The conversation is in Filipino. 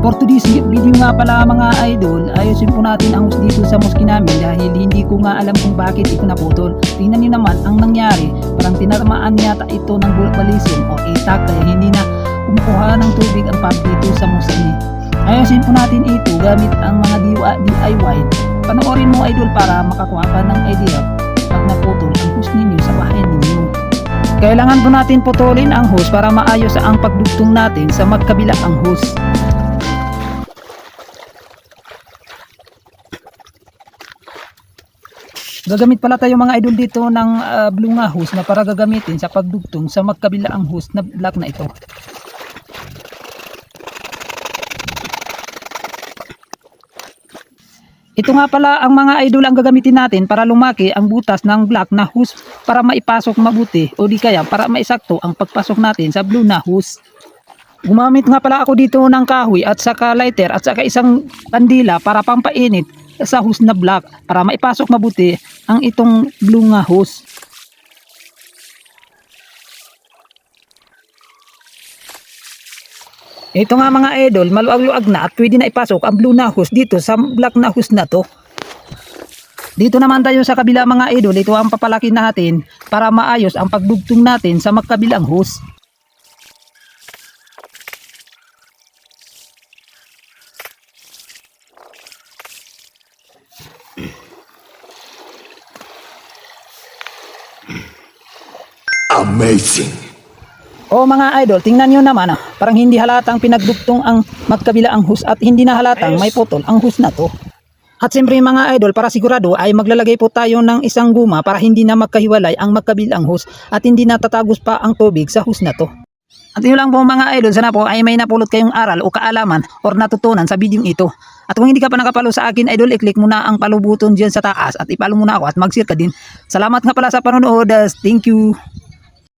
For today's video nga pala mga idol, ayusin po natin ang hose dito sa mosque namin dahil hindi ko nga alam kung bakit ito naputol. Tingnan nyo naman ang nangyari, parang tinatamaan yata ito ng balisong o itak kaya hindi na kumukuha ng tubig ang pump dito sa mosque ni. Ayusin po natin ito gamit ang mga DIY. Panoorin mo idol para makakuha ka ng idea pag naputol ang hose ninyo sa bahay ninyo. Kailangan po natin putulin ang hose para maayos ang pagdugtong natin sa magkabila ang hose. Gagamit pala tayo mga idol dito ng blue nga hose na para gagamitin sa pagdugtong sa magkabilaang hose na black na ito. Ito nga pala ang mga idol ang gagamitin natin para lumaki ang butas ng black na hose para maipasok mabuti o di kaya para maisakto ang pagpasok natin sa blue na hose. Gumamit nga pala ako dito ng kahoy at saka lighter at saka isang kandila para pampainit sa hose na black para maipasok mabuti ang itong blue nga hose. Ito nga mga idol, maluag-luag na at pwede na ipasok ang blue na hose dito sa black na hose na to. Dito naman tayo sa kabila mga idol, ito ang papalaki natin para maayos ang pagdugtong natin sa magkabilang hose. Amazing! O mga idol, tingnan nyo naman parang hindi halatang pinagdugtong ang magkabila ang hose at hindi na halatang may putol ang hose na to. At siyempre mga idol, para sigurado ay maglalagay po tayo ng isang guma para hindi na magkahiwalay ang magkabilang hose at hindi na tatagos pa ang tubig sa hose na to. At yun lang po mga idol, sana po ay may napulot kayong aral o kaalaman or natutunan sa video ito. At kung hindi ka pa nakapalo sa akin idol, i-click mo na ang follow button dyan sa taas at ipalo mo na ako at mag-share ka din. Salamat nga pala sa panonood. Thank you.